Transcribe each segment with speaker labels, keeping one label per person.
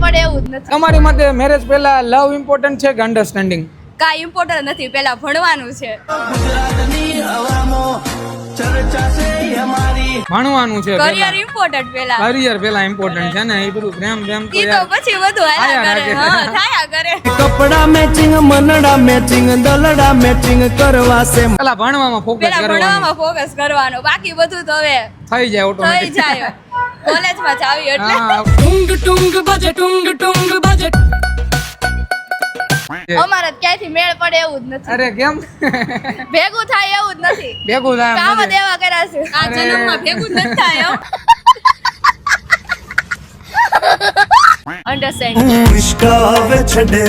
Speaker 1: પડે એવું જ નથી.
Speaker 2: તમારી મતે મેરેજ પહેલા લવ ઇમ્પોર્ટન્ટ છે કે અન્ડરસ્ટેન્ડિંગ?
Speaker 1: કાંઈ ઇમ્પોર્ટન્ટ નથી, પહેલા ભણવાનું છે.
Speaker 2: ભણવાનું છે
Speaker 1: કરિયર ઇમ્પોર્ટન્ટ પહેલા.
Speaker 2: કરિયર પહેલા ઇમ્પોર્ટન્ટ છે ને, એ બધું પ્રેમ પ્રેમ તો
Speaker 1: ઈ તો
Speaker 2: યાર
Speaker 1: પછી બધું હાલ્યા
Speaker 2: આયા
Speaker 1: કરે.
Speaker 2: રાખે.
Speaker 1: હા, થાયા કરે.
Speaker 3: કપડા મેચિંગ મનડા મેચિંગ દલડા મેચિંગ કરવા છે
Speaker 2: પેલા ભણવામાં ફોકસ
Speaker 1: પહેલા
Speaker 2: કરવાનું
Speaker 1: ભણવામાં ફોકસ કરવાનો, બાકી બધું તો હવે
Speaker 2: થઈ જાય
Speaker 1: થઈ
Speaker 2: ઓટોમેટિક.
Speaker 1: જાય. કોલેજમાં જ આવી એટલે
Speaker 2: હા
Speaker 3: ટુંગ ટુંગ બજે ટુંગ ટુંગ બજે
Speaker 1: અમારે તો ક્યાંયથી મેળ પડે એવું જ નથી.
Speaker 2: અરે કેમ
Speaker 1: ભેગું થાય એવું જ નથી.
Speaker 2: ભેગું થાય
Speaker 1: કામ
Speaker 2: એમ
Speaker 1: જ
Speaker 2: નથી.
Speaker 1: એવા કર્યા છે. આ
Speaker 2: અરે.
Speaker 1: જન્મમાં ભેગું જ નથી થાય હો. અન્ડરસ્ટેન્ડ.
Speaker 4: નિષ્કાવે છડે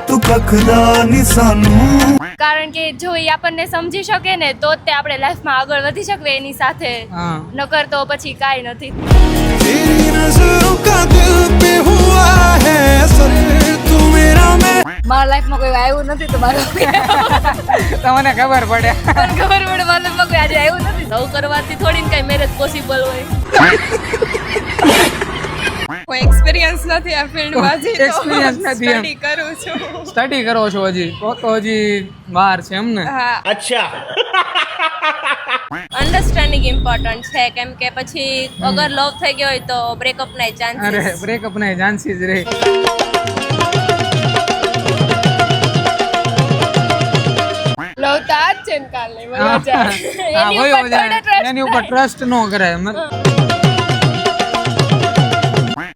Speaker 4: તું કખદા નિશાનું
Speaker 1: કારણ કે જો એ આપણને સમજી શકે ને તો જ તે આપણે લાઈફમાં આગળ વધી શકીએ એની સાથે.
Speaker 2: હા
Speaker 1: નકર તો પછી કાંઈ નથી.
Speaker 4: तेरी नजरों का दिल पे हुआ है असर तू मेरा मैं
Speaker 1: મારા લાઈફમાં કોઈ આવ્યું નથી તો મારું
Speaker 2: તમને ખબર પડે.
Speaker 1: પણ ખબર પડે મારા લાઈફમાં કોઈ આજે આવ્યું નથી. લવ કરવાથી થોડી ને કઈ મેરેજ પોસિબલ હોય. કોઈ એક્સપિરિયન્સ નથી આ ફિલ્ડમાં. હજી તો
Speaker 2: Experience નથી એમ.
Speaker 1: સ્ટડી કરું છું.
Speaker 2: સ્ટડી કરો છો હજી તો હજી વાર છે એમ ને?
Speaker 1: હા, અન્ડરસ્ટેન્ડિંગ ઇમ્પોર્ટન્ટ છે કેમ કે પછી અગર લવ થઈ ગયો હોય તો બ્રેકઅપ ના
Speaker 2: અરે
Speaker 1: ચાન્સીસ.
Speaker 2: બ્રેકઅપ ના ચાન્સીસ રહે.
Speaker 1: લવ તો આજ છે ને કાલે
Speaker 2: હા,
Speaker 1: વયો જાય.
Speaker 2: હા,
Speaker 1: એની
Speaker 2: વયો
Speaker 1: ઉપર
Speaker 2: જાય.
Speaker 1: થોડો trust
Speaker 2: એની ઉપર ટ્રસ્ટ ન કરાય.